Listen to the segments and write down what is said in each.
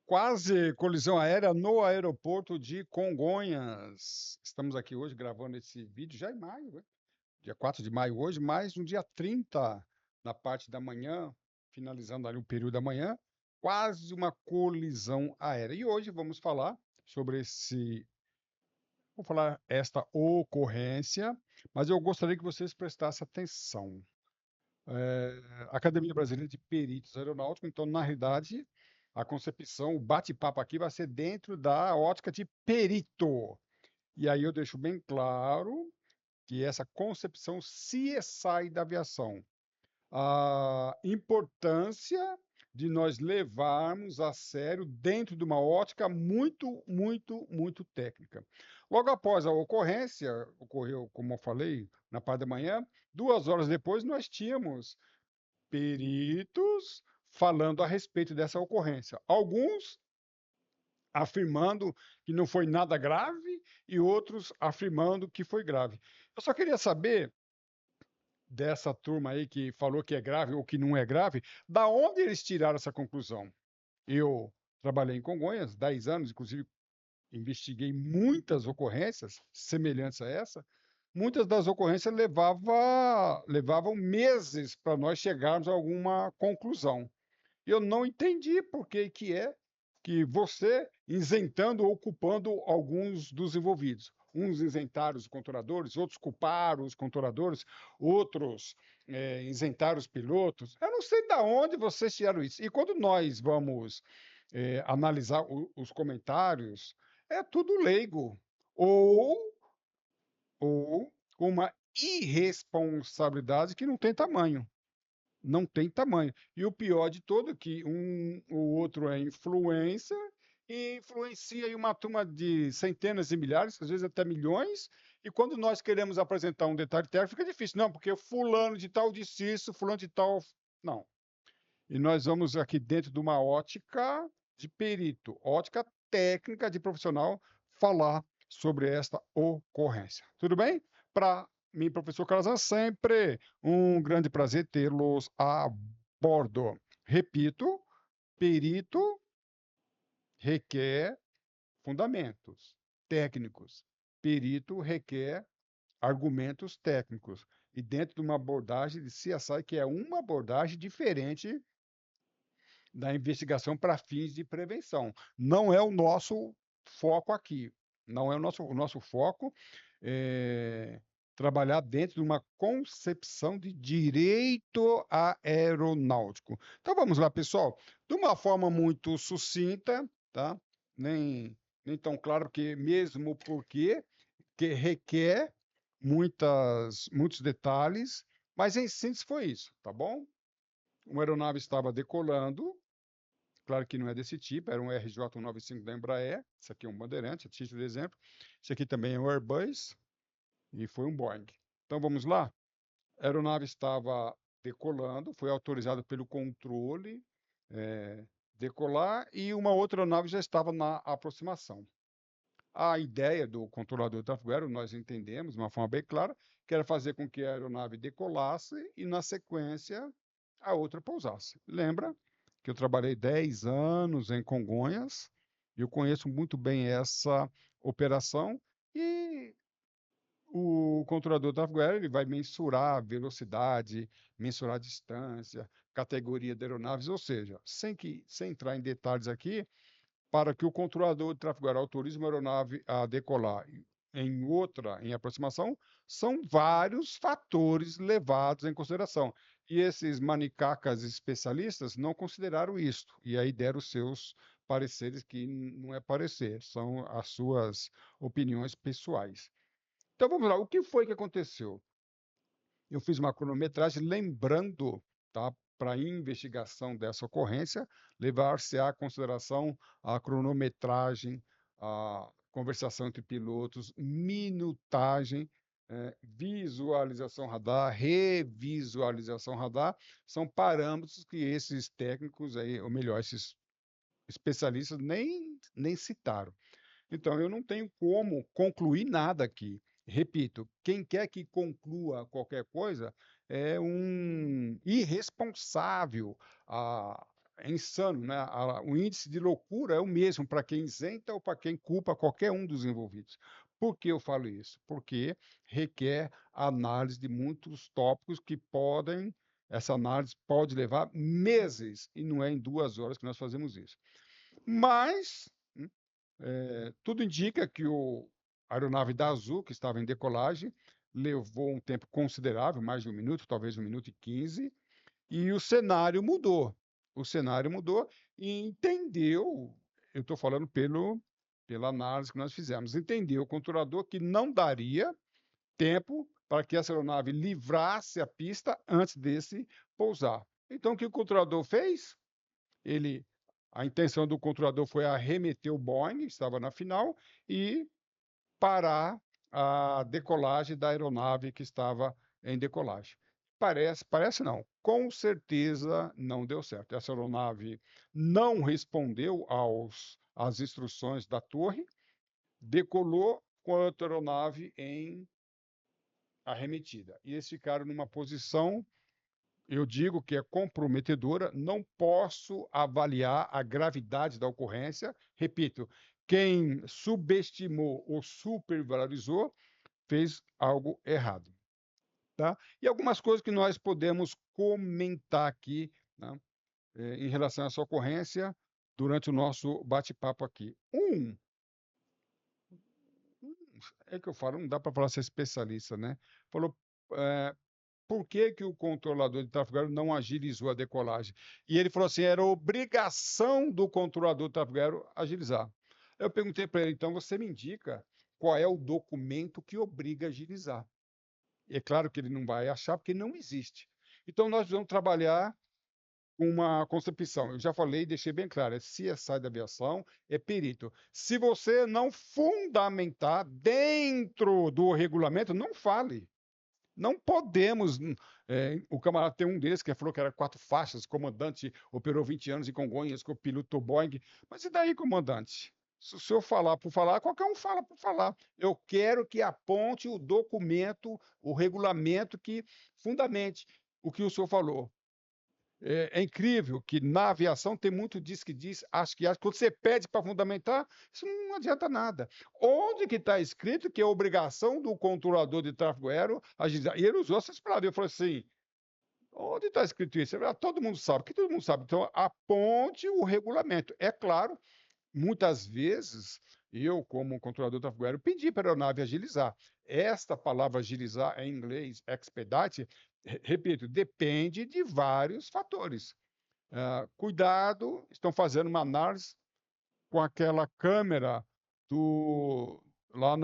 Quase colisão aérea no aeroporto de Congonhas. Estamos aqui hoje gravando esse vídeo já em maio, né? Dia 4 de maio hoje, mas no dia 30, na parte da manhã, finalizando ali o período da manhã, quase uma colisão aérea. E hoje vamos falar sobre vou falar esta ocorrência, mas eu gostaria que vocês prestassem atenção. Academia Brasileira de Peritos Aeronáuticos. Então, na realidade, a concepção, o bate-papo aqui vai ser dentro da ótica de perito. E aí eu deixo bem claro que essa concepção se sai da aviação. A importância de nós levarmos a sério dentro de uma ótica muito, muito, muito técnica. Logo após a ocorrência, ocorreu, como eu falei, na parte da manhã, 2 horas depois nós tínhamos peritos falando a respeito dessa ocorrência. Alguns afirmando que não foi nada grave e outros afirmando que foi grave. Eu só queria saber dessa turma aí que falou que é grave ou que não é grave, da onde eles tiraram essa conclusão? Eu trabalhei em Congonhas 10 anos, inclusive investiguei muitas ocorrências semelhantes a essa. Muitas das ocorrências levavam meses para nós chegarmos a alguma conclusão. Eu não entendi por que que é que você, isentando ou culpando alguns dos envolvidos. Uns isentaram os controladores, outros culparam os controladores, outros isentaram os pilotos. Eu não sei de onde vocês tiraram isso. E quando nós vamos analisar os comentários, é tudo leigo. Ou uma irresponsabilidade que não tem tamanho. Não tem tamanho. E o pior de tudo é que o outro é influencer e influencia aí uma turma de centenas de milhares, às vezes até milhões, e quando nós queremos apresentar um detalhe técnico, fica difícil. Não, porque fulano de tal disse isso, fulano de tal... Não. E nós vamos aqui dentro de uma ótica de perito, ótica técnica de profissional, falar sobre esta ocorrência. Tudo bem? Para mim, professor Calazan, sempre um grande prazer tê-los a bordo. Repito, perito requer fundamentos técnicos. Perito requer argumentos técnicos. E dentro de uma abordagem de CSI, que é uma abordagem diferente da investigação para fins de prevenção. Não é o nosso foco aqui. Não é o nosso foco é trabalhar dentro de uma concepção de direito aeronáutico. Então vamos lá, pessoal. De uma forma muito sucinta, tá? Nem tão claro, porque mesmo porque que requer muitos detalhes, mas em síntese foi isso, tá bom? Uma aeronave estava decolando. Claro que não é desse tipo, era um RJ195 da Embraer. Isso aqui é um Bandeirante, a título de exemplo. Isso aqui também é um Airbus e foi um Boeing. Então vamos lá? A aeronave estava decolando, foi autorizado pelo controle decolar e uma outra aeronave já estava na aproximação. A ideia do controlador de tráfego aéreo, nós entendemos de uma forma bem clara, que era fazer com que a aeronave decolasse e, na sequência, a outra pousasse. Lembra que eu trabalhei 10 anos em Congonhas, e eu conheço muito bem essa operação, e o controlador de tráfego aéreo ele vai mensurar a velocidade, mensurar a distância, categoria de aeronaves, ou seja, sem entrar em detalhes aqui, para que o controlador de tráfego aéreo autorize uma aeronave a decolar em aproximação, são vários fatores levados em consideração. E esses manicacas especialistas não consideraram isto, e aí deram os seus pareceres, que não é parecer, são as suas opiniões pessoais. Então vamos lá, o que foi que aconteceu? Eu fiz uma cronometragem lembrando, tá, para a investigação dessa ocorrência, levar-se à consideração a cronometragem, a conversação entre pilotos, minutagem, visualização radar, revisualização radar, são parâmetros que esses técnicos aí, ou melhor, esses especialistas nem citaram. Então, eu não tenho como concluir nada aqui. Repito, quem quer que conclua qualquer coisa é um irresponsável. é insano, né? O índice de loucura é o mesmo para quem isenta ou para quem culpa qualquer um dos envolvidos. Por que eu falo isso? Porque requer análise de muitos tópicos que podem, essa análise pode levar meses, e não é em 2 horas que nós fazemos isso. Mas tudo indica que a aeronave da Azul, que estava em decolagem, levou um tempo considerável, mais de 1 minuto, talvez 1 minuto e 15, e o cenário mudou. O cenário mudou e entendeu, eu estou falando pela análise que nós fizemos, entendeu o controlador que não daria tempo para que essa aeronave livrasse a pista antes desse pousar. Então, o que o controlador fez? Ele, a intenção do controlador foi arremeter o Boeing, estava na final, e parar a decolagem da aeronave que estava em decolagem. Parece não, com certeza não deu certo. Essa aeronave não respondeu às instruções da torre, decolou com a outra aeronave em arremetida. E eles ficaram numa posição, eu digo que é comprometedora, não posso avaliar a gravidade da ocorrência. Repito, quem subestimou ou supervalorizou fez algo errado, tá? E algumas coisas que nós podemos comentar aqui, né, em relação a essa ocorrência durante o nosso bate-papo aqui. É que eu falo, não dá para falar ser especialista, né? Falou, eh, por que que o controlador de tráfego aéreo não agilizou a decolagem? E ele falou assim, era obrigação do controlador de tráfego aéreo agilizar. Eu perguntei para ele, então você me indica qual é o documento que obriga a agilizar? É claro que ele não vai achar, porque não existe. Então, nós vamos trabalhar com uma concepção. Eu já falei, deixei bem claro, é CSI da aviação, é perito. Se você não fundamentar dentro do regulamento, não fale. Não podemos. O camarada tem um desses que falou que era 4 faixas, comandante operou 20 anos em Congonhas com o piloto Boeing. Mas e daí, comandante? Se o senhor falar por falar, qualquer um fala por falar. Eu quero que aponte o documento, o regulamento que fundamente o que o senhor falou. É incrível que na aviação tem muito diz que diz, acho que acha. Quando você pede para fundamentar, isso não adianta nada. Onde que está escrito que é obrigação do controlador de tráfego aéreo agilizar? E ele usou essas palavras. Eu falei assim, onde está escrito isso? Todo mundo sabe, que todo mundo sabe. Então, aponte o regulamento. É claro, muitas vezes, eu, como controlador de tráfego aéreo, pedi para a aeronave agilizar. Esta palavra agilizar, em inglês, expedite, repito, depende de vários fatores. Cuidado, estão fazendo uma análise com aquela câmera lá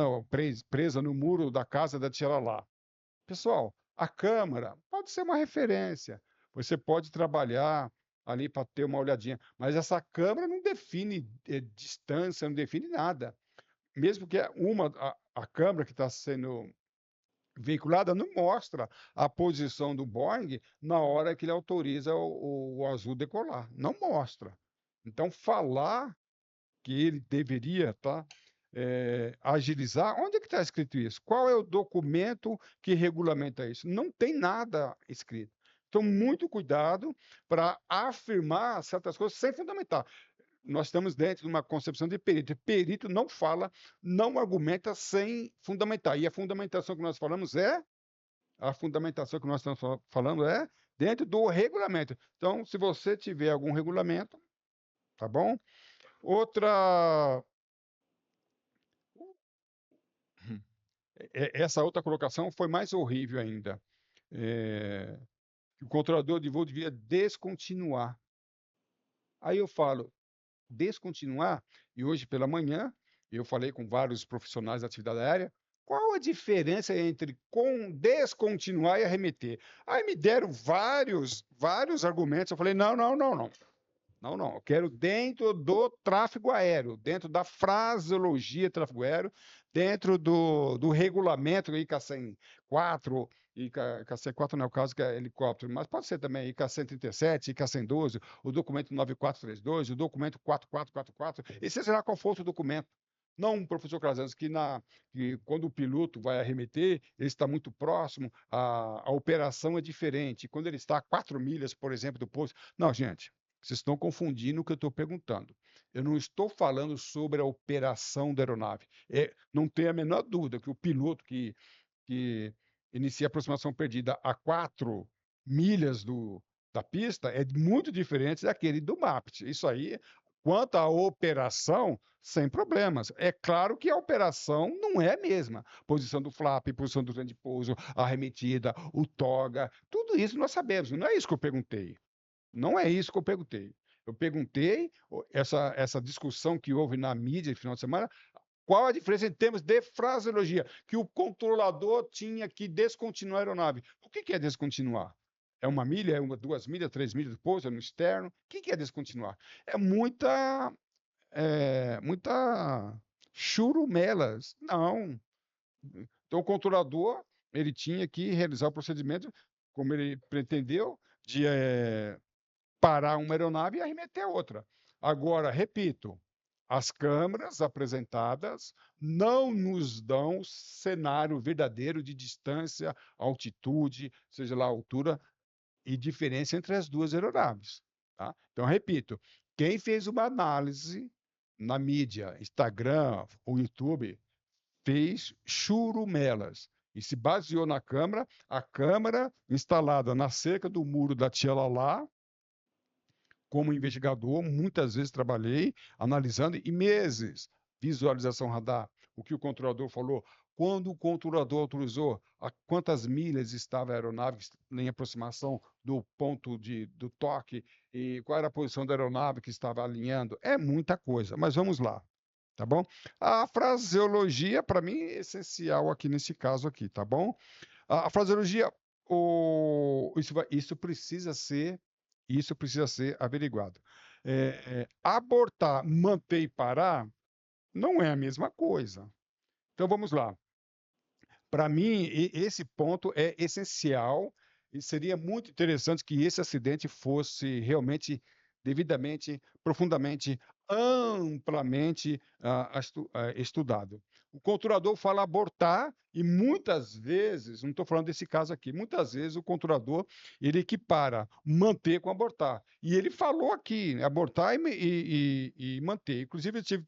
presa no muro da casa da tia lá. Pessoal, a câmera pode ser uma referência. Você pode trabalhar ali para ter uma olhadinha, mas essa câmera não define distância, não define nada. Mesmo que a câmera que está sendo veiculada não mostra a posição do Boeing na hora que ele autoriza o azul decolar. Não mostra. Então, falar que ele deveria agilizar, onde é que está escrito isso? Qual é o documento que regulamenta isso? Não tem nada escrito. Então, muito cuidado para afirmar certas coisas sem fundamentar. Nós estamos dentro de uma concepção de perito. Perito não fala, não argumenta sem fundamentar. E a fundamentação que nós falamos dentro do regulamento. Então, se você tiver algum regulamento, tá bom? Essa outra colocação foi mais horrível ainda. O controlador de voo devia descontinuar. Aí eu falo, descontinuar, e hoje pela manhã eu falei com vários profissionais da atividade aérea, qual a diferença entre descontinuar e arremeter? Aí me deram vários argumentos, eu falei, não, não, não, não. Não, não. Eu quero dentro do tráfego aéreo, dentro da fraseologia de tráfego aéreo, dentro do regulamento ICA 104, ICA 104 não é o caso que é helicóptero, mas pode ser também ICA 137, ICA 112, o documento 9432, o documento 4444, e seja lá qual for o documento. Não, professor Crasantes, que quando o piloto vai arremeter, ele está muito próximo, a operação é diferente. Quando ele está a 4 milhas, por exemplo, do posto. Não, gente. Vocês estão confundindo o que eu estou perguntando. Eu não estou falando sobre a operação da aeronave. Não tem a menor dúvida que o piloto que inicia a aproximação perdida a 4 milhas da pista é muito diferente daquele do MAPT. Isso aí, quanto à operação, sem problemas. É claro que a operação não é a mesma. Posição do flap, posição do trem de pouso, arremetida, o toga, tudo isso nós sabemos. Não é isso que eu perguntei. Não é isso que eu perguntei. Eu perguntei essa discussão que houve na mídia no final de semana. Qual a diferença em termos de fraseologia? Que o controlador tinha que descontinuar a aeronave. O que é descontinuar? É 1 milha, é 2 milhas, 3 milhas de pouso, é no externo? O que é descontinuar? É muita churumelas. Não. Então, o controlador, ele tinha que realizar o procedimento como ele pretendeu, de parar uma aeronave e arremeter outra. Agora, repito, as câmeras apresentadas não nos dão cenário verdadeiro de distância, altitude, seja lá a altura e diferença entre as duas aeronaves. Tá? Então, repito, quem fez uma análise na mídia, Instagram ou YouTube, fez churumelas e se baseou na câmera, a câmera instalada na cerca do muro da Tia Lalá. Como investigador, muitas vezes trabalhei analisando e meses visualização radar. O que o controlador falou, quando o controlador autorizou a quantas milhas estava a aeronave em aproximação do ponto do toque e qual era a posição da aeronave que estava alinhando. É muita coisa, mas vamos lá, tá bom? A fraseologia, para mim, é essencial aqui nesse caso aqui, tá bom? A fraseologia, isso precisa ser averiguado. Abortar, manter e parar não é a mesma coisa. Então vamos lá. Para mim, esse ponto é essencial e seria muito interessante que esse acidente fosse realmente devidamente, profundamente, amplamente estudado. O controlador fala abortar e muitas vezes, não estou falando desse caso aqui, muitas vezes o controlador ele equipara manter com abortar. E ele falou aqui, né, abortar e manter. Inclusive, eu estive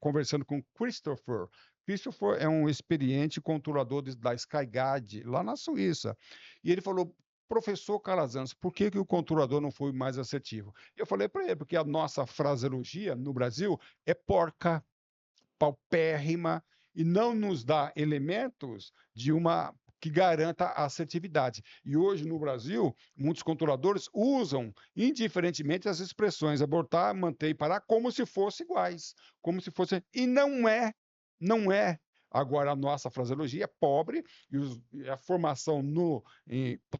conversando com Christopher. Christopher é um experiente controlador da Skyguide, lá na Suíça. E ele falou, professor Calazans, por que o controlador não foi mais assertivo? Eu falei para ele, porque a nossa fraseologia no Brasil é porca, paupérrima, e não nos dá elementos de uma que garanta a assertividade. E hoje, no Brasil, muitos controladores usam indiferentemente as expressões abortar, manter e parar como se fossem iguais, como se fosse. E não é, não é. Agora, a nossa fraseologia é pobre e a formação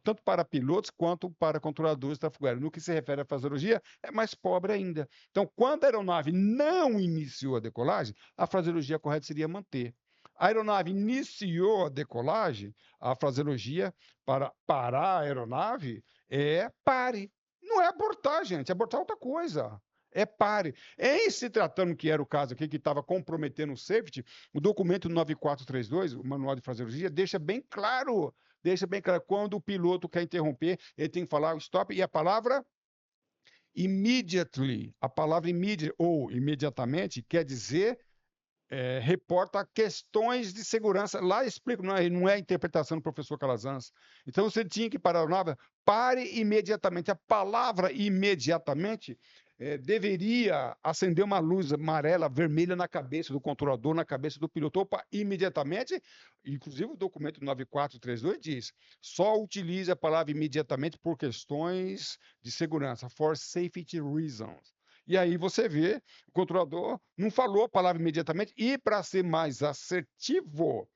tanto para pilotos quanto para controladores trafeguários, no que se refere à fraseologia, é mais pobre ainda. Então, quando a aeronave não iniciou a decolagem, a fraseologia correta seria manter. A aeronave iniciou a decolagem, a fraseologia para parar a aeronave é pare. Não é abortar, gente. Abortar é outra coisa. É pare. Em se tratando que era o caso aqui, que estava comprometendo o safety, o documento 9432, o manual de fraseologia, deixa bem claro, quando o piloto quer interromper, ele tem que falar o stop e a palavra immediately. A palavra immediate ou imediatamente quer dizer reporta questões de segurança. Lá explico, não é a interpretação do professor Calazans. Então você tinha que parar a aeronave, pare imediatamente. A palavra imediatamente deveria acender uma luz amarela, vermelha na cabeça do controlador, na cabeça do piloto. Opa, imediatamente, inclusive o documento 9432 diz, só utilize a palavra imediatamente por questões de segurança, for safety reasons. E aí você vê, o controlador não falou a palavra imediatamente, e para ser mais assertivo,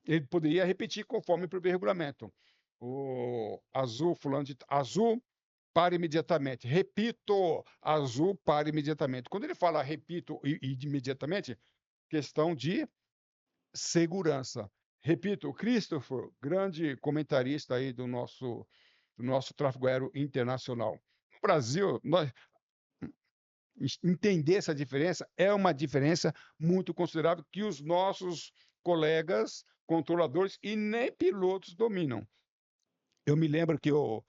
ele poderia repetir conforme prevê o regulamento. O azul, fulano de azul, para imediatamente. Repito, azul, para imediatamente. Quando ele fala repito e imediatamente, questão de segurança. Repito, o Christopher, grande comentarista aí do nosso tráfego aéreo internacional. No Brasil, entender essa diferença é uma diferença muito considerável que os nossos colegas controladores e nem pilotos dominam. Eu me lembro que eu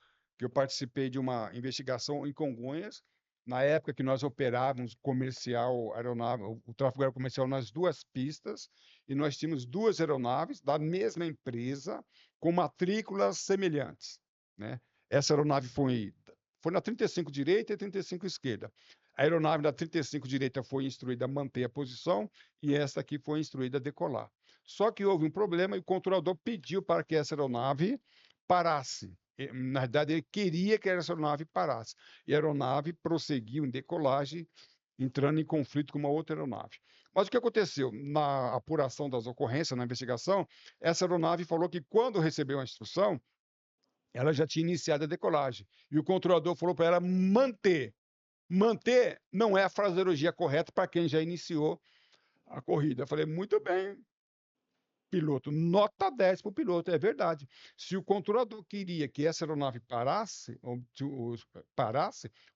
participei de uma investigação em Congonhas na época que nós operávamos comercial, aeronave, o tráfego aéreo comercial nas duas pistas, e nós tínhamos duas aeronaves da mesma empresa com matrículas semelhantes, né? Essa aeronave foi na 35 direita e 35 esquerda. A aeronave da 35 direita foi instruída a manter a posição e essa aqui foi instruída a decolar. Só que houve um problema e o controlador pediu para que essa aeronave parasse. Na verdade, ele queria que essa aeronave parasse. E a aeronave prosseguiu em decolagem, entrando em conflito com uma outra aeronave. Mas o que aconteceu? Na apuração das ocorrências, na investigação, essa aeronave falou que quando recebeu a instrução, ela já tinha iniciado a decolagem. E o controlador falou para ela manter. Manter não é a fraseologia correta para quem já iniciou a corrida. Eu falei, muito bem, piloto, nota 10 para o piloto, é verdade. Se o controlador queria que essa aeronave parasse,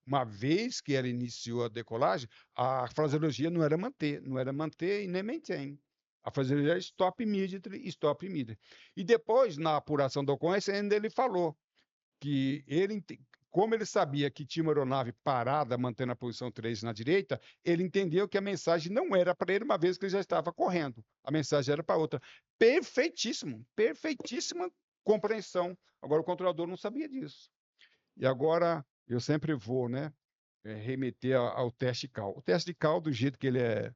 uma vez que ela iniciou a decolagem, a fraseologia não era manter e nem maintain. A fraseologia era stop immediately, stop immediately. E depois, na apuração da ocorrência, ainda ele falou que como ele sabia que tinha uma aeronave parada, mantendo a posição 3 na direita, ele entendeu que a mensagem não era para ele, uma vez que ele já estava correndo. A mensagem era para outra. Perfeitíssimo, perfeitíssima compreensão. Agora, o controlador não sabia disso. E agora, eu sempre vou, né, remeter ao teste CAL. O teste de CAL, do jeito que ele é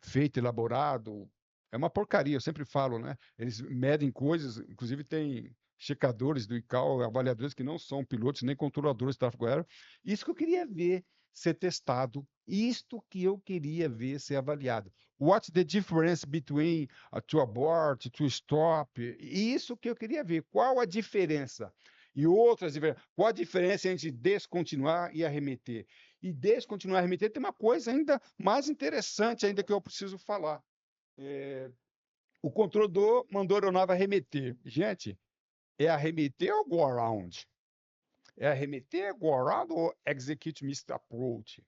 feito, elaborado, é uma porcaria, eu sempre falo, né? Eles medem coisas, inclusive tem checadores do ICAO, avaliadores que não são pilotos nem controladores de tráfego aéreo. Isso que eu queria ver ser testado, isto que eu queria ver ser avaliado. What's the difference between to abort, to stop? Isso que eu queria ver. Qual a diferença? E outras diferenças. Qual a diferença entre descontinuar e arremeter? E descontinuar e arremeter tem uma coisa ainda mais interessante ainda que eu preciso falar. O controlador mandou a aeronave arremeter. Gente, é arremeter ou go around? É arremeter, go around ou execute missed approach?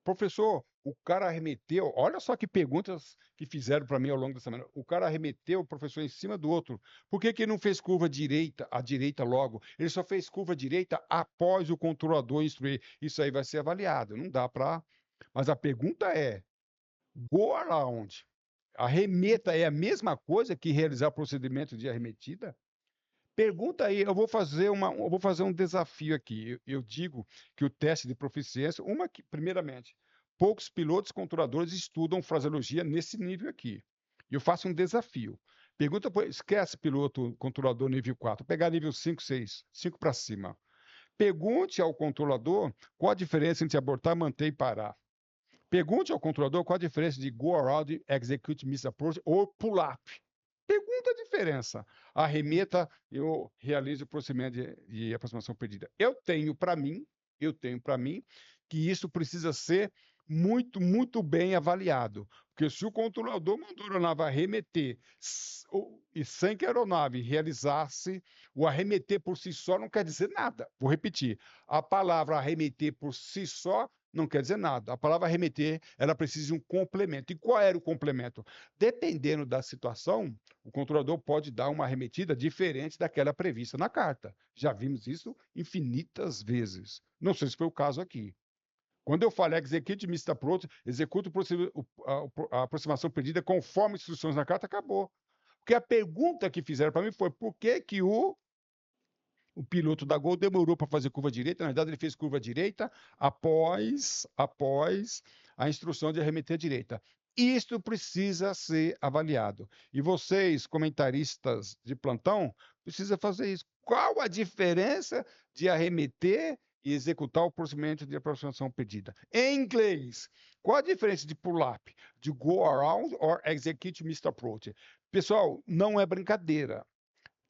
Professor, o cara arremeteu. Olha só que perguntas que fizeram para mim ao longo da semana. O cara arremeteu o professor em cima do outro. Por que que ele não fez curva direita, à direita logo? Ele só fez curva direita após o controlador instruir. Isso aí vai ser avaliado. Não dá para. Mas a pergunta é: go around. Arremeta é a mesma coisa que realizar o procedimento de arremetida? Pergunta aí, eu vou fazer um desafio aqui. Eu digo que o teste de proficiência, primeiramente, poucos pilotos controladores estudam fraseologia nesse nível aqui. E eu faço um desafio. Esquece piloto controlador nível 4, pegar nível 5, 6, 5 para cima. Pergunte ao controlador qual a diferença entre abortar, manter e parar. Pergunte ao controlador qual a diferença de go around, execute miss approach ou pull up. Pergunta a diferença. Arremeta, eu realizo o procedimento de aproximação perdida. Eu tenho para mim que isso precisa ser muito bem avaliado. Porque se o controlador mandou a aeronave arremeter e sem que a aeronave realizasse, o arremeter por si só não quer dizer nada. Vou repetir. A palavra arremeter por si só não quer dizer nada. A palavra arremeter, ela precisa de um complemento. E qual era o complemento? Dependendo da situação, o controlador pode dar uma arremetida diferente daquela prevista na carta. Já vimos isso infinitas vezes. Não sei se foi o caso aqui. Quando eu falei execute missed approach, executa a aproximação pedida conforme instruções na carta, acabou. Porque a pergunta que fizeram para mim foi por que que o piloto da Gol demorou para fazer curva direita. Na verdade, ele fez curva direita após a instrução de arremeter à direita. Isto precisa ser avaliado. E vocês, comentaristas de plantão, precisam fazer isso. Qual a diferença de arremeter e executar o procedimento de aproximação pedida? Em inglês, qual a diferença de pull-up, de go around or execute missed approach? Pessoal, não é brincadeira.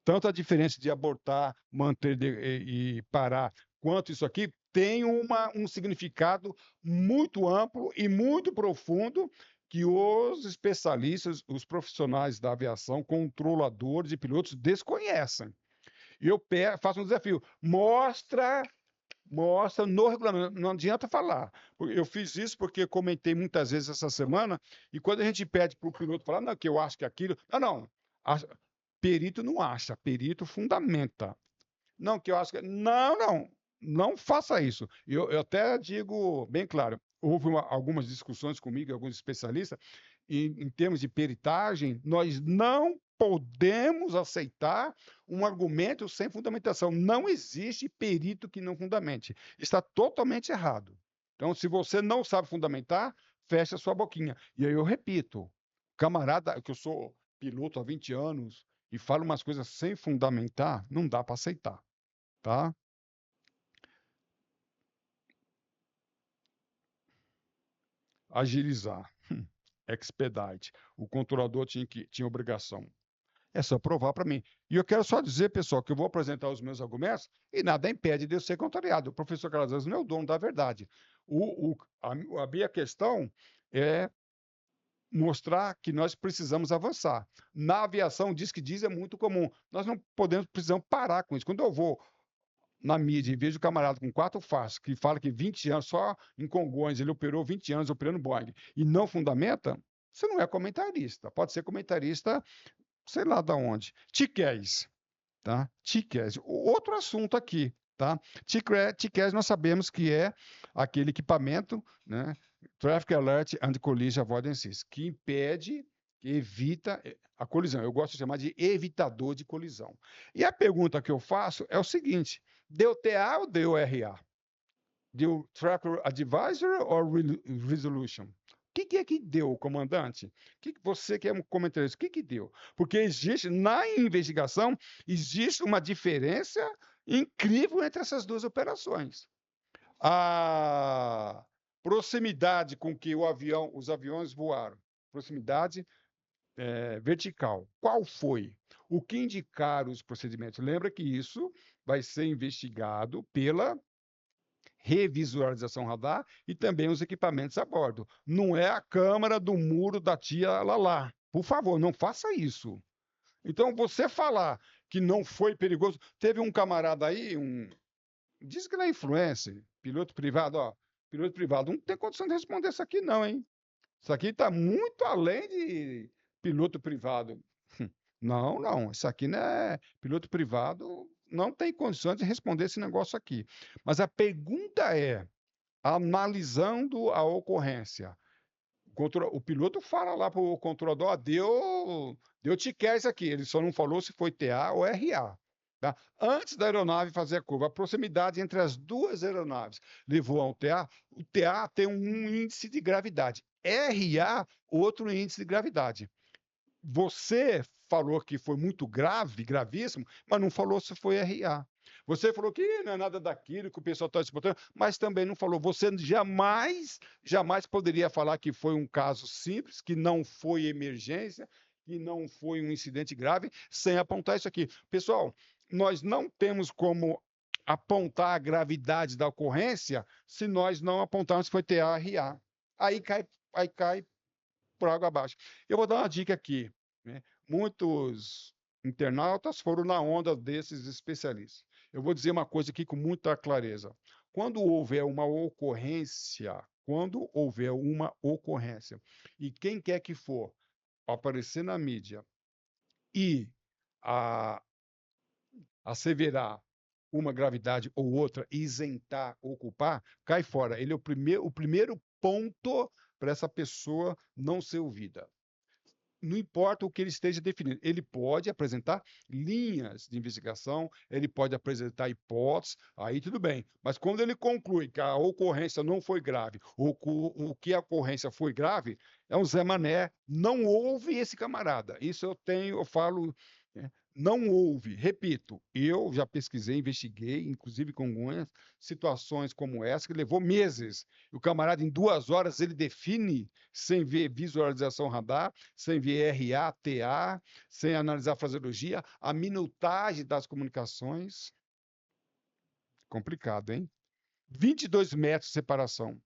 Tanto a diferença de abortar, manter e parar, quanto isso aqui, tem um significado muito amplo e muito profundo que os especialistas, os profissionais da aviação, controladores e pilotos desconhecem. E eu faço um desafio, mostra no regulamento, não adianta falar. Eu fiz isso porque comentei muitas vezes essa semana, e quando a gente pede para o piloto falar, não, que eu acho que aquilo. Não. Perito não acha, perito fundamenta. Não, que eu acho que. Não. não faça isso. Eu até digo bem claro, houve algumas discussões comigo, alguns especialistas, em termos de peritagem, nós não podemos aceitar um argumento sem fundamentação. Não existe perito que não fundamente. Está totalmente errado. Então, se você não sabe fundamentar, fecha sua boquinha. E aí eu repito, camarada, que eu sou piloto há 20 anos e falo umas coisas sem fundamentar, não dá para aceitar, tá? Agilizar, expedite. O controlador tinha obrigação. É só provar para mim. E eu quero só dizer, pessoal, que eu vou apresentar os meus argumentos e nada impede de eu ser contrariado. O professor Calazans não é o dono da verdade. A minha questão é mostrar que nós precisamos avançar. Na aviação, diz que diz é muito comum. Nós não precisamos parar com isso. Quando eu vou na mídia e vejo o camarada com 4 faixas que fala que 20 anos, só em Congonhas, ele operou 20 anos operando Boeing e não fundamenta, você não é comentarista. Pode ser comentarista, sei lá da onde. Tiqués, tá? Tiqués. Outro assunto aqui, tá? Tiqués nós sabemos que é aquele equipamento, né? Traffic Alert and Collision Avoidance System, que impede, que evita a colisão. Eu gosto de chamar de evitador de colisão. E a pergunta que eu faço é o seguinte: deu TA ou deu RA? Deu Tracker Advisor ou Resolution? O que é que deu, comandante? Você que é um comentarista, o que deu? Porque existe, na investigação, existe uma diferença incrível entre essas duas operações. A proximidade com que os aviões voaram, proximidade vertical, qual foi? O que indicaram os procedimentos? Lembra que isso vai ser investigado pela revisualização radar e também os equipamentos a bordo. Não é a câmera do muro da tia Lalá. Por favor, não faça isso. Então, você falar que não foi perigoso. Teve um camarada aí, diz que não é influencer, piloto privado, ó. Piloto privado não tem condição de responder isso aqui, não, hein? Isso aqui está muito além de piloto privado. Não, não, isso aqui não é piloto privado, não tem condições de responder esse negócio aqui. Mas a pergunta é, analisando a ocorrência, o piloto fala lá para o controlador, ó, deu ticket isso aqui, ele só não falou se foi TA ou RA. Tá? Antes da aeronave fazer a curva, a proximidade entre as duas aeronaves levou ao TA, o TA tem um índice de gravidade, RA, outro índice de gravidade. Você falou que foi muito grave, gravíssimo, mas não falou se foi RA. Você falou que não é nada daquilo que o pessoal está disputando, mas também não falou. Você jamais poderia falar que foi um caso simples, que não foi emergência, que não foi um incidente grave, sem apontar isso aqui. Pessoal, nós não temos como apontar a gravidade da ocorrência se nós não apontarmos se foi TA-RA. Aí cai por água abaixo. Eu vou dar uma dica aqui, né? Muitos internautas foram na onda desses especialistas. Eu vou dizer uma coisa aqui com muita clareza. Quando houver uma ocorrência, e quem quer que for aparecer na mídia e a, asseverar uma gravidade ou outra, isentar ou culpar, cai fora. Ele é o primeiro ponto para essa pessoa não ser ouvida. Não importa o que ele esteja definindo, ele pode apresentar linhas de investigação, ele pode apresentar hipóteses, aí tudo bem. Mas quando ele conclui que a ocorrência não foi grave, ou o que a ocorrência foi grave, é um Zé Mané, não houve esse camarada. Isso eu falo, não houve. Repito, eu já pesquisei, investiguei, inclusive com Congonhas, situações como essa, que levou meses. O camarada, em 2 horas, ele define, sem ver visualização radar, sem ver RA, TA, sem analisar a fraseologia, a minutagem das comunicações. Complicado, hein? 22 metros de separação.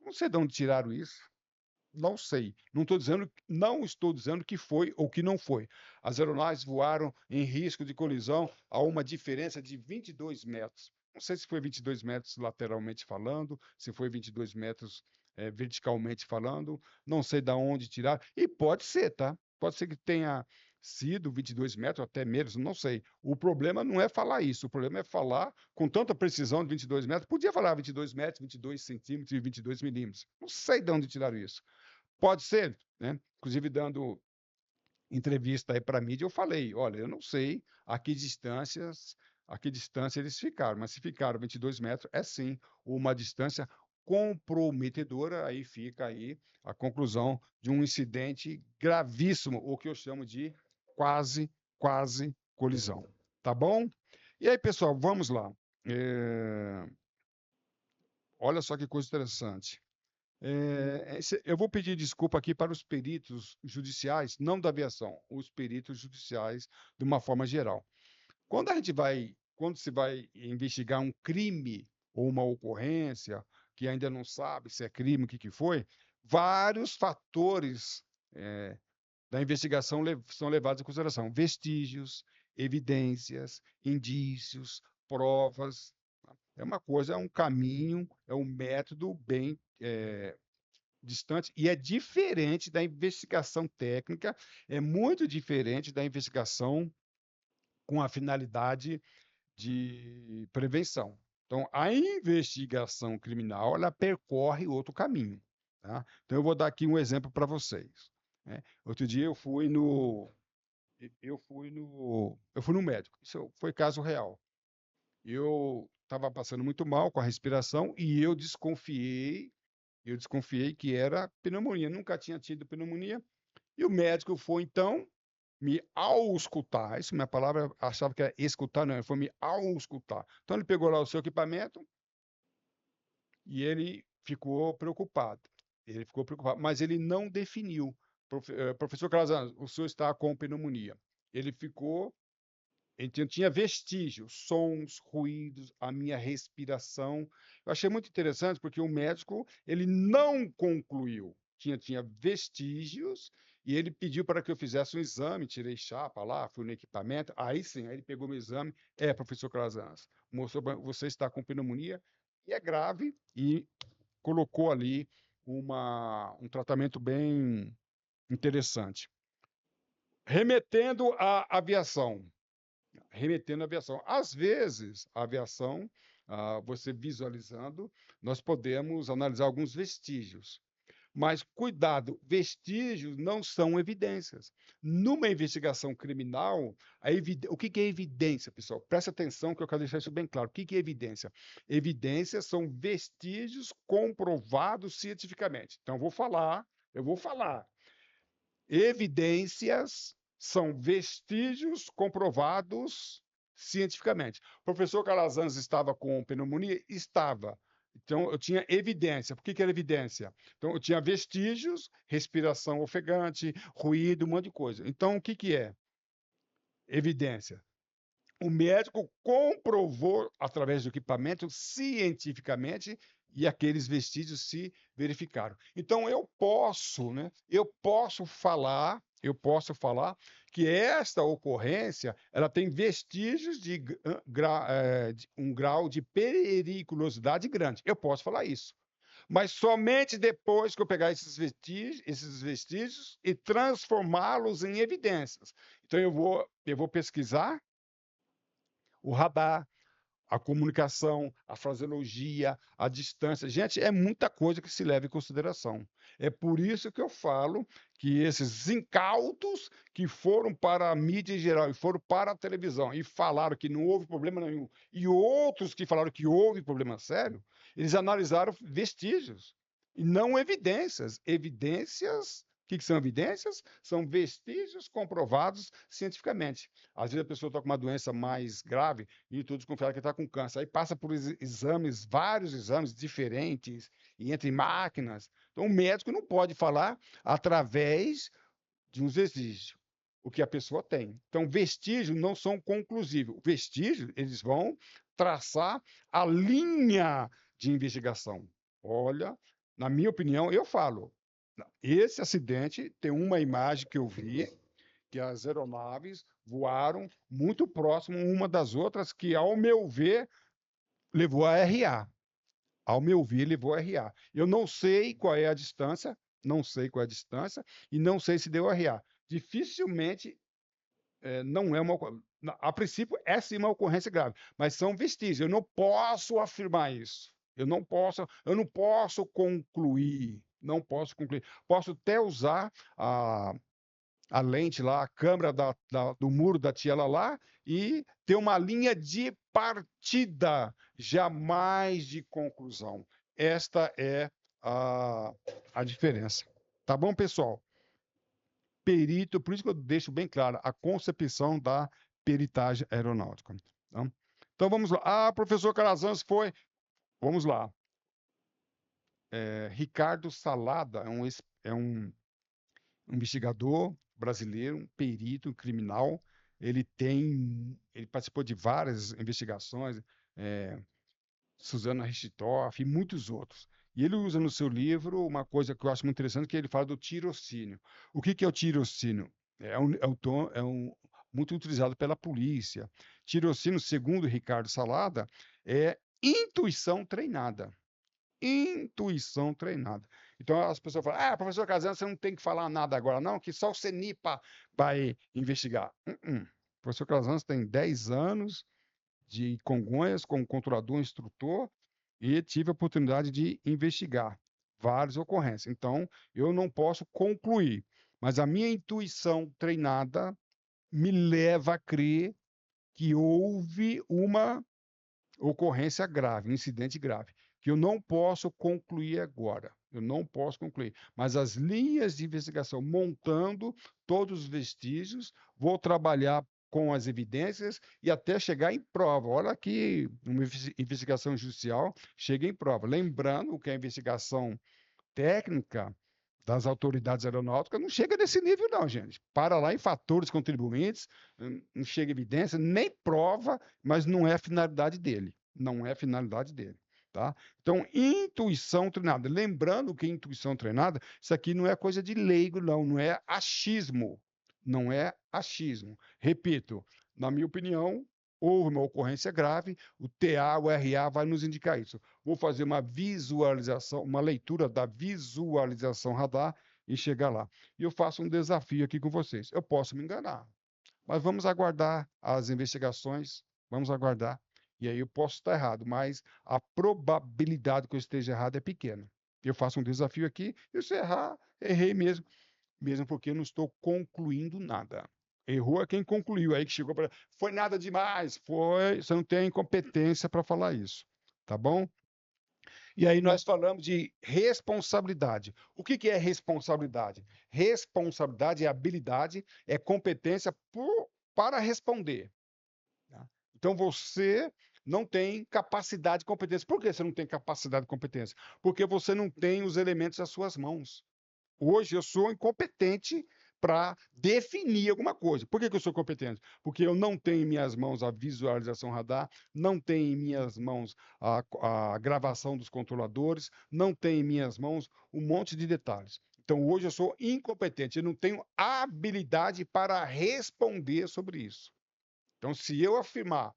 Não sei de onde tiraram isso. Não sei. Não estou dizendo que foi ou que não foi. As aeronaves voaram em risco de colisão a uma diferença de 22 metros. Não sei se foi 22 metros lateralmente falando, se foi 22 metros verticalmente falando. Não sei de onde tirar. E pode ser, tá? Pode ser que tenha sido 22 metros, até menos, não sei. O problema não é falar isso, o problema é falar com tanta precisão de 22 metros. Podia falar 22 metros, 22 centímetros e 22 milímetros. Não sei de onde tiraram isso. Pode ser, né? Inclusive, dando entrevista aí para a mídia, eu falei: olha, eu não sei a que distância eles ficaram, mas se ficaram 22 metros, é sim uma distância comprometedora. Aí fica aí a conclusão de um incidente gravíssimo, o que eu chamo de quase colisão. Tá bom? E aí, pessoal, vamos lá. Olha só que coisa interessante. Eu vou pedir desculpa aqui para os peritos judiciais, não da aviação, os peritos judiciais de uma forma geral. Quando se vai investigar um crime ou uma ocorrência que ainda não sabe se é crime, o que que foi, vários fatores da investigação são levados em consideração: vestígios, evidências, indícios, provas. É uma coisa, é um caminho, é um método bem distante, e é diferente da investigação técnica, é muito diferente da investigação com a finalidade de prevenção. Então, a investigação criminal, ela percorre outro caminho, tá? Então, eu vou dar aqui um exemplo para vocês, né? Outro dia eu fui no médico. Isso foi caso real. Eu estava passando muito mal com a respiração e eu desconfiei que era pneumonia, nunca tinha tido pneumonia. E o médico foi, então, me auscultar. Isso, minha palavra, achava que era escutar, não, ele foi me auscultar. Então, ele pegou lá o seu equipamento e ele ficou preocupado. Ele ficou preocupado, mas ele não definiu. Professor Calazans, o senhor está com pneumonia. Ele ficou. Então, tinha vestígios, sons, ruídos, a minha respiração. Eu achei muito interessante porque o médico ele não concluiu. Tinha vestígios e ele pediu para que eu fizesse um exame, tirei chapa lá, fui no equipamento. Aí sim, aí ele pegou meu exame. Professor Calazans, mostrou, você está com pneumonia e é grave, e colocou ali um tratamento bem interessante. Remetendo à aviação. Às vezes, a aviação, você visualizando, nós podemos analisar alguns vestígios. Mas cuidado, vestígios não são evidências. Numa investigação criminal, o que que é evidência, pessoal? Presta atenção que eu quero deixar isso bem claro. O que que é evidência? Evidências são vestígios comprovados cientificamente. Então, eu vou falar. Evidências são vestígios comprovados cientificamente. O professor Calazans estava com pneumonia? Estava. Então, eu tinha evidência. Por que que era evidência? Então, eu tinha vestígios, respiração ofegante, ruído, um monte de coisa. Então, o que que é evidência? O médico comprovou, através do equipamento, cientificamente, e aqueles vestígios se verificaram. Então, eu posso falar que esta ocorrência, ela tem vestígios de um grau de periculosidade grande. Eu posso falar isso. Mas somente depois que eu pegar esses vestígios e transformá-los em evidências. Então, eu vou pesquisar o radar, a comunicação, a fraseologia, a distância. Gente, é muita coisa que se leva em consideração. É por isso que eu falo que esses incautos que foram para a mídia em geral e foram para a televisão e falaram que não houve problema nenhum, e outros que falaram que houve problema sério, eles analisaram vestígios e não evidências. Evidências. O que são evidências? São vestígios comprovados cientificamente. Às vezes a pessoa está com uma doença mais grave e todos desconfiaram que está com câncer. Aí passa por exames, vários exames diferentes, e entra em máquinas. Então, o médico não pode falar através de uns vestígios, o que a pessoa tem. Então, vestígios não são conclusivos. Vestígios, eles vão traçar a linha de investigação. Olha, na minha opinião, eu falo, esse acidente tem uma imagem que eu vi, que as aeronaves voaram muito próximo uma das outras, que, ao meu ver, levou a RA. Ao meu ver, levou a RA. Eu não sei qual é a distância, não sei qual é a distância, e não sei se deu RA. Dificilmente não é a princípio, é sim uma ocorrência grave, mas são vestígios. Eu não posso afirmar isso. Eu não posso concluir. Não posso concluir. Posso até usar a lente lá, a câmera do muro da tiela lá e ter uma linha de partida, jamais de conclusão. Esta é a diferença. Tá bom, pessoal? Perito, por isso que eu deixo bem claro a concepção da peritagem aeronáutica. Tá? Então vamos lá. Professor Calazans foi. Vamos lá. Ricardo Salada é um investigador brasileiro, um perito criminal. Ele participou de várias investigações, Susana Richthofen e muitos outros. E ele usa no seu livro uma coisa que eu acho muito interessante, que ele fala do tirocínio. O que é o tirocínio? Muito utilizado pela polícia. Tirocínio, segundo Ricardo Salada, é intuição treinada. Intuição treinada. Então as pessoas falam: professor Casano, você não tem que falar nada agora, não, que só o CENIPA vai investigar. O professor Casano tem 10 anos de Congonhas como controlador, instrutor, e tive a oportunidade de investigar várias ocorrências. Então, eu não posso concluir, mas a minha intuição treinada me leva a crer que houve uma ocorrência grave, um incidente grave, que eu não posso concluir agora. Eu não posso concluir. Mas as linhas de investigação, montando todos os vestígios, vou trabalhar com as evidências e até chegar em prova. Olha que uma investigação judicial chega em prova. Lembrando que a investigação técnica das autoridades aeronáuticas não chega nesse nível, não, gente. Para lá em fatores contribuintes, não chega evidência, nem prova, mas não é a finalidade dele. Não é a finalidade dele. Tá? Então, intuição treinada. Lembrando que intuição treinada, isso aqui não é coisa de leigo, não é achismo. Não é achismo. Repito, na minha opinião, houve uma ocorrência grave, o TA, o RA vai nos indicar isso. Vou fazer uma visualização, uma leitura da visualização radar e chegar lá. E eu faço um desafio aqui com vocês. Eu posso me enganar, mas vamos aguardar as investigações, vamos aguardar. E aí eu posso estar errado, mas a probabilidade que eu esteja errado é pequena. Eu faço um desafio aqui, e se errar, errei mesmo porque eu não estou concluindo nada. Errou é quem concluiu, aí que chegou para. Foi nada demais, você não tem competência para falar isso, tá bom? E aí nós falamos de responsabilidade. O que é responsabilidade? Responsabilidade é habilidade, é competência para responder. Tá? Então você não tem capacidade e competência. Por que você não tem capacidade e competência? Porque você não tem os elementos às suas mãos. Hoje eu sou incompetente para definir alguma coisa. Por que eu sou competente? Porque eu não tenho em minhas mãos a visualização radar, não tenho em minhas mãos a gravação dos controladores, não tenho em minhas mãos um monte de detalhes. Então hoje eu sou incompetente, eu não tenho habilidade para responder sobre isso. Então, se eu afirmar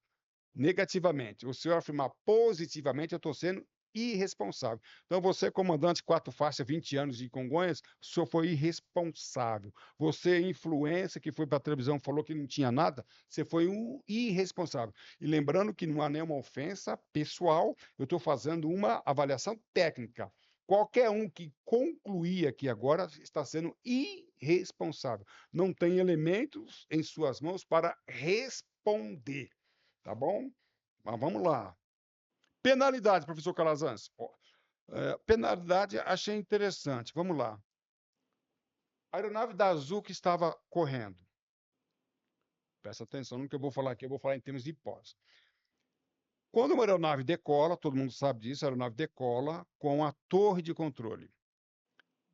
negativamente, ou se eu afirmar positivamente, eu estou sendo irresponsável. Então, você, comandante 4 faixas, 20 anos de Congonhas, o senhor foi irresponsável. Você, influência, que foi para a televisão, falou que não tinha nada, você foi um irresponsável. E lembrando que não há nenhuma ofensa pessoal, eu estou fazendo uma avaliação técnica. Qualquer um que concluir aqui agora está sendo irresponsável. Não tem elementos em suas mãos para responder. Tá bom? Mas vamos lá. Penalidade, professor Calazans. Penalidade, achei interessante. Vamos lá. A aeronave da Azul que estava correndo. Presta atenção no que eu vou falar aqui, eu vou falar em termos de hipótese. Quando uma aeronave decola, todo mundo sabe disso, a aeronave decola com a torre de controle.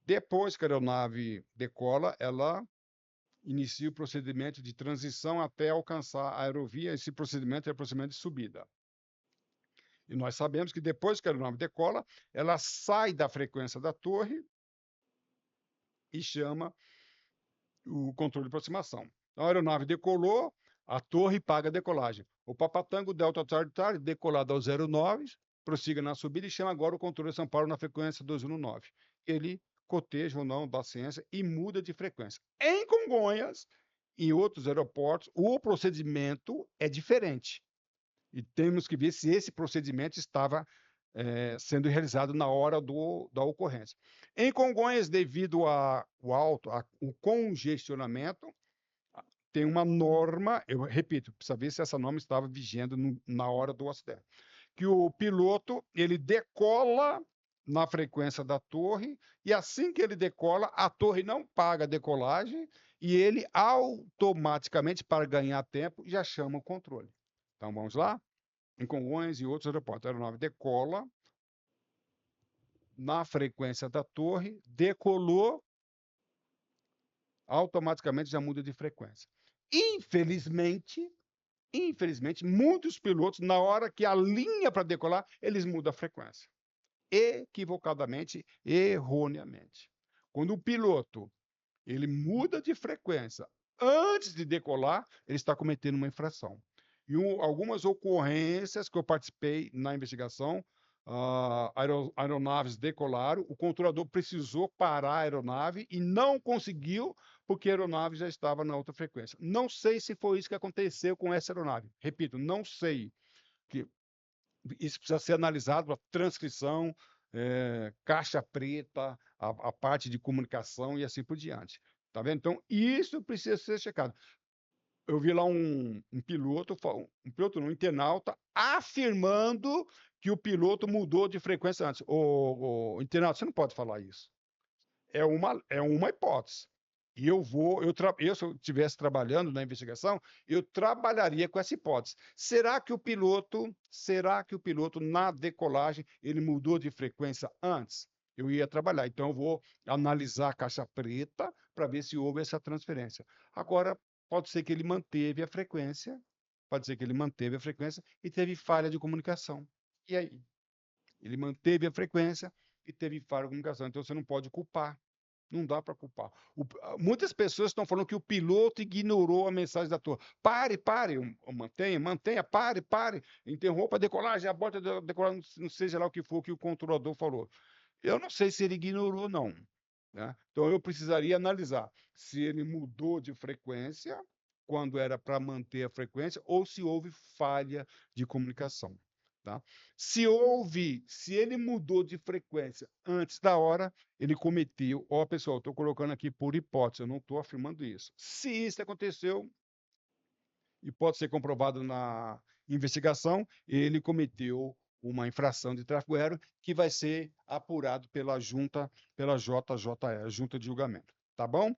Depois que a aeronave decola, ela inicia o procedimento de transição até alcançar a aerovia. Esse procedimento é o procedimento de subida. E nós sabemos que depois que a aeronave decola, ela sai da frequência da torre e chama o controle de aproximação. Então, a aeronave decolou, a torre paga a decolagem. O Papatango Delta Charlie decolado ao 09, prossiga na subida e chama agora o controle de São Paulo na frequência 219. Ele coteja ou não da ciência e muda de frequência. Em Congonhas, em outros aeroportos, o procedimento é diferente. E temos que ver se esse procedimento estava sendo realizado na hora da ocorrência. Em Congonhas, devido o congestionamento, tem uma norma, eu repito, precisa ver se essa norma estava vigendo na hora do acidente, que o piloto ele decola na frequência da torre e assim que ele decola, a torre não paga a decolagem e ele automaticamente, para ganhar tempo, já chama o controle. Então vamos lá? Em Congonhas e outros aeroportos, a aeronave decola na frequência da torre, decolou, automaticamente já muda de frequência. Infelizmente, muitos pilotos, na hora que alinha para decolar, eles mudam a frequência. Equivocadamente, erroneamente. Quando o piloto ele muda de frequência antes de decolar, ele está cometendo uma infração. E algumas ocorrências que eu participei na investigação, aeronaves decolaram, o controlador precisou parar a aeronave e não conseguiu, porque a aeronave já estava na outra frequência. Não sei se foi isso que aconteceu com essa aeronave. Repito, não sei. Que isso precisa ser analisado, a transcrição, caixa preta, a parte de comunicação e assim por diante. Tá vendo? Então, isso precisa ser checado. Eu vi lá um piloto, um internauta, afirmando que o piloto mudou de frequência antes. Ô, internauta, você não pode falar isso. É uma hipótese. E se eu estivesse trabalhando na investigação, eu trabalharia com essa hipótese. Será que o piloto, na decolagem, ele mudou de frequência antes? Eu ia trabalhar. Então, eu vou analisar a caixa preta para ver se houve essa transferência. Agora, pode ser que ele manteve a frequência, e teve falha de comunicação. E aí? Ele manteve a frequência e teve falha de comunicação. Então, você não pode culpar. Não dá para culpar. Muitas pessoas estão falando que o piloto ignorou a mensagem da torre. Pare, mantenha, pare, interrompa a decolagem, aborte a decolagem, não seja lá o que for que o controlador falou. Eu não sei se ele ignorou, não. Né? Então, eu precisaria analisar se ele mudou de frequência, quando era para manter a frequência, ou se houve falha de comunicação. Tá? Se ele mudou de frequência antes da hora, ele cometeu, pessoal, estou colocando aqui por hipótese, eu não estou afirmando isso. Se isso aconteceu, e pode ser comprovado na investigação, ele cometeu uma infração de tráfego aéreo que vai ser apurado pela JJE, Junta de Julgamento. Tá bom?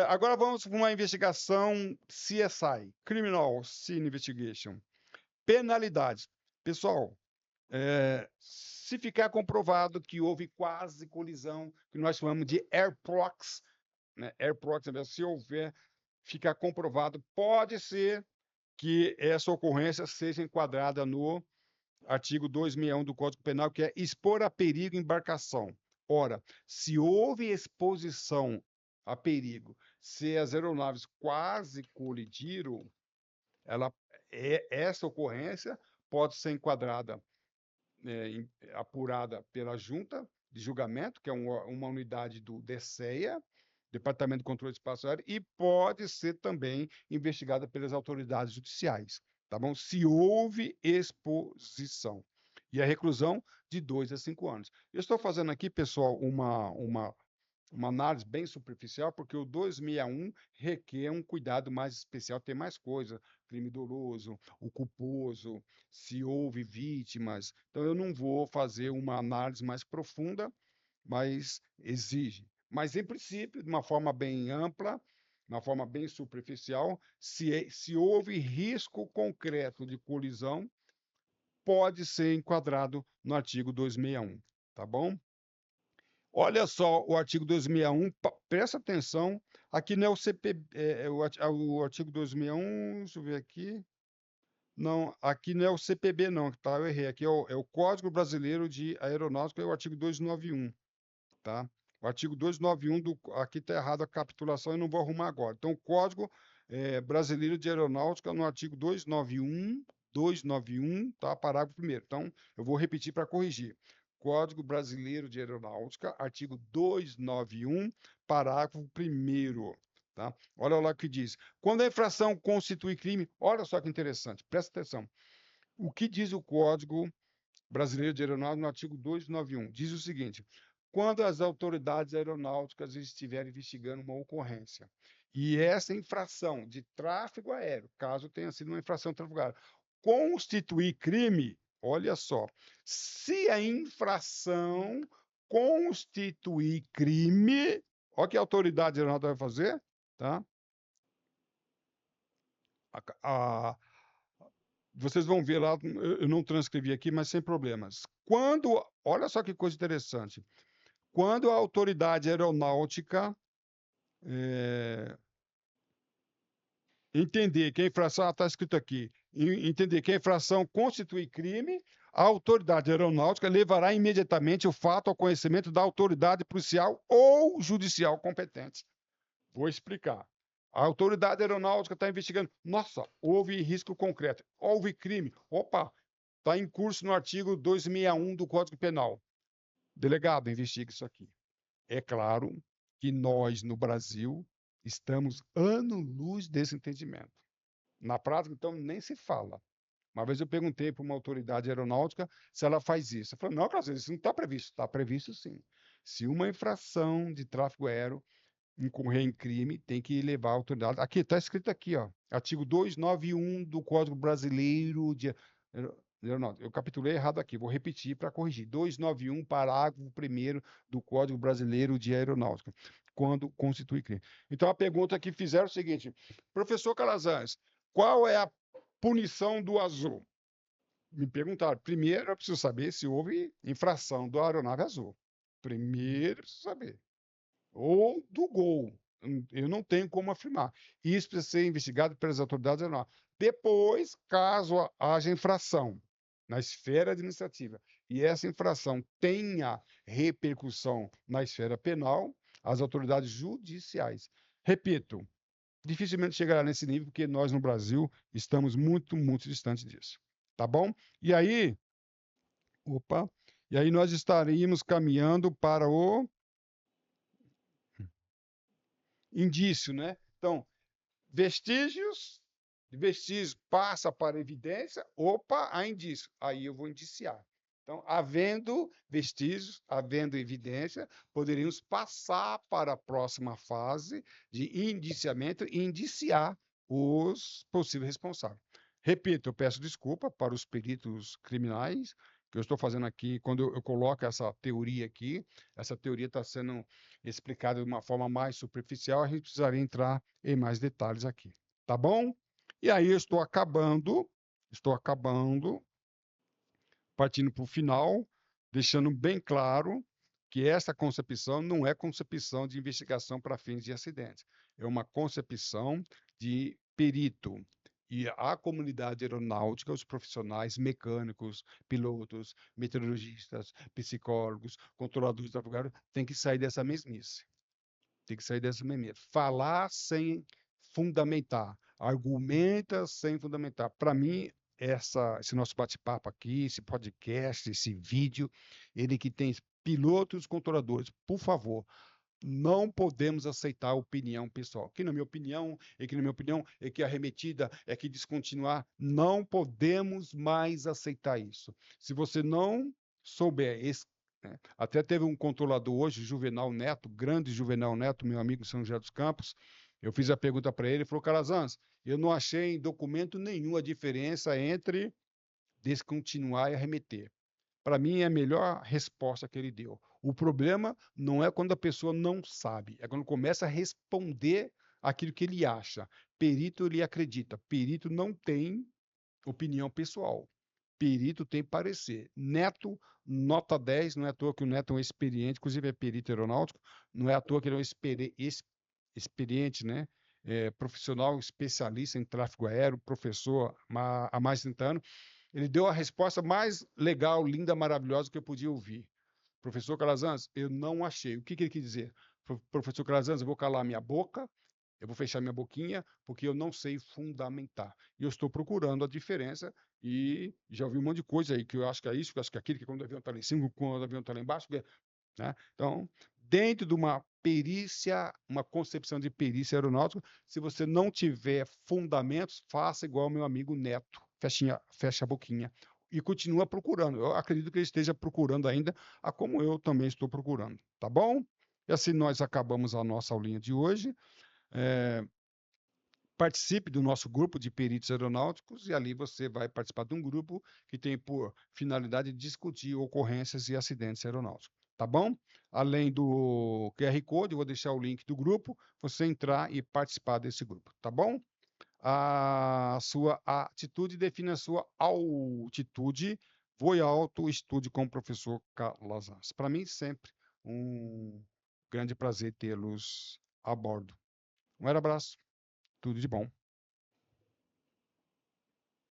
Agora vamos para uma investigação CSI, Criminal Scene Investigation. Penalidades. Pessoal, se ficar comprovado que houve quase colisão, que nós chamamos de air proxy, né? Air proxy, se houver, ficar comprovado, pode ser que essa ocorrência seja enquadrada no artigo 261 do Código Penal, que é expor a perigo embarcação. Ora, se houve exposição a perigo, se as aeronaves quase colidiram, essa ocorrência pode ser enquadrada, apurada pela Junta de Julgamento, que é uma unidade do DECEA, Departamento de Controle de Espaço Aéreo, e pode ser também investigada pelas autoridades judiciais, tá bom? Se houve exposição. E a reclusão de 2 a 5 anos. Eu estou fazendo aqui, pessoal, uma análise bem superficial, porque o 261 requer um cuidado mais especial, tem mais coisa, crime doloso, o culposo, se houve vítimas. Então, eu não vou fazer uma análise mais profunda, mas exige. Mas, em princípio, de uma forma bem ampla, uma forma bem superficial, se houve risco concreto de colisão, pode ser enquadrado no artigo 261, tá bom? Olha só o artigo 261, presta atenção, aqui não é o CP, o artigo 261, deixa eu ver aqui, não, aqui não é o CPB não, tá? Eu errei, aqui é o Código Brasileiro de Aeronáutica, é o artigo 291, tá? O artigo 291, aqui está errado a capitulação, eu não vou arrumar agora. Então, o Código Brasileiro de Aeronáutica, no artigo 291, tá? Parágrafo 1º. Então, eu vou repetir para corrigir. Código Brasileiro de Aeronáutica, artigo 291, parágrafo 1º, Tá? Olha lá o que diz. Quando a infração constitui crime, olha só que interessante, presta atenção. O que diz o Código Brasileiro de Aeronáutica no artigo 291? Diz o seguinte: quando as autoridades aeronáuticas estiverem investigando uma ocorrência e essa infração de tráfego aéreo, caso tenha sido uma infração de tráfego aéreo, constituir crime, olha só, se a infração constituir crime, olha o que a autoridade aeronáutica vai fazer, tá? Vocês vão ver lá, eu não transcrevi aqui, mas sem problemas. Olha só que coisa interessante. Quando a autoridade aeronáutica entender que a infração, está escrito aqui, entender que a infração constitui crime, a autoridade aeronáutica levará imediatamente o fato ao conhecimento da autoridade policial ou judicial competente. Vou explicar. A autoridade aeronáutica está investigando. Nossa, houve risco concreto, houve crime. Opa, está em curso no artigo 261 do Código Penal. Delegado, investiga isso aqui. É claro que nós, no Brasil, estamos ano-luz desse entendimento. Na prática, então, nem se fala. Uma vez eu perguntei para uma autoridade aeronáutica se ela faz isso. Ela falou, não, Carlos, isso não está previsto. Está previsto, sim. Se uma infração de tráfego aéreo incorrer em crime, tem que levar a autoridade. Aqui, está escrito aqui, ó, artigo 291 do Código Brasileiro de Aeronáutica. Eu capitulei errado aqui, vou repetir para corrigir. 291, parágrafo 1º do Código Brasileiro de Aeronáutica, quando constitui crime. Então, a pergunta que fizeram é o seguinte, professor Calazans, qual é a punição do azul? Me perguntaram. Primeiro, eu preciso saber se houve infração da aeronave azul. Primeiro, eu preciso saber. Ou do gol. Eu não tenho como afirmar. Isso precisa ser investigado pelas autoridades aeronáuticas. Depois, caso haja infração na esfera administrativa e essa infração tenha repercussão na esfera penal, as autoridades judiciais. Repito, dificilmente chegará nesse nível, porque nós no Brasil estamos muito, muito distantes disso. Tá bom? E aí, nós estaríamos caminhando para o indício, né? Então, vestígios passa para evidência, há indício, aí eu vou indiciar. Então, havendo vestígios, havendo evidência, poderíamos passar para a próxima fase de indiciamento e indiciar os possíveis responsáveis. Repito, eu peço desculpa para os peritos criminais, que eu estou fazendo aqui, quando eu coloco essa teoria aqui, essa teoria está sendo explicada de uma forma mais superficial, a gente precisaria entrar em mais detalhes aqui, tá bom? E aí eu estou acabando, partindo para o final, deixando bem claro que essa concepção não é concepção de investigação para fins de acidentes, é uma concepção de perito. E a comunidade aeronáutica, os profissionais mecânicos, pilotos, meteorologistas, psicólogos, controladores da aeronáutica, tem que sair dessa mesmice. Tem que sair dessa mesmice. Falar sem fundamentar, argumenta sem fundamentar. Para mim, esse nosso bate-papo aqui, esse podcast, esse vídeo, ele que tem pilotos controladores, por favor, não podemos aceitar a opinião pessoal. Que na minha opinião, é que arremetida, é que descontinuar. Não podemos mais aceitar isso. Se você não souber, até teve um controlador hoje, Juvenal Neto, grande Juvenal Neto, meu amigo São José dos Campos, eu fiz a pergunta para ele, ele falou, Calazans, eu não achei em documento nenhum a diferença entre descontinuar e arremeter. Para mim, é a melhor resposta que ele deu. O problema não é quando a pessoa não sabe, é quando começa a responder aquilo que ele acha. Perito, ele acredita. Perito não tem opinião pessoal. Perito tem parecer. Neto, nota 10, não é à toa que o Neto é um experiente, inclusive é perito aeronáutico, não é à toa que ele é um experiente, né? Profissional especialista em tráfego aéreo, professor há mais de 30 anos. Ele deu a resposta mais legal, linda, maravilhosa que eu podia ouvir. Professor Calazans, eu não achei. O que ele quis dizer? Professor Calazans, eu vou calar minha boca, eu vou fechar minha boquinha, porque eu não sei fundamentar. E eu estou procurando a diferença e já ouvi um monte de coisa aí, que eu acho que é isso, que eu acho que é aquilo, que quando o avião está lá em cima, quando o avião está lá embaixo. Né? Então, dentro de uma perícia, uma concepção de perícia aeronáutica. Se você não tiver fundamentos, faça igual meu amigo Neto, fecha a boquinha. E continua procurando. Eu acredito que ele esteja procurando ainda, como eu também estou procurando. Tá bom? E assim nós acabamos a nossa aulinha de hoje. Participe do nosso grupo de peritos aeronáuticos e ali você vai participar de um grupo que tem por finalidade discutir ocorrências e acidentes aeronáuticos. Tá bom? Além do QR Code, eu vou deixar o link do grupo, você entrar e participar desse grupo. Tá bom? A sua atitude define a sua altitude. Voe alto, estude com o professor Calazans. Para mim, sempre um grande prazer tê-los a bordo. Um abraço, tudo de bom.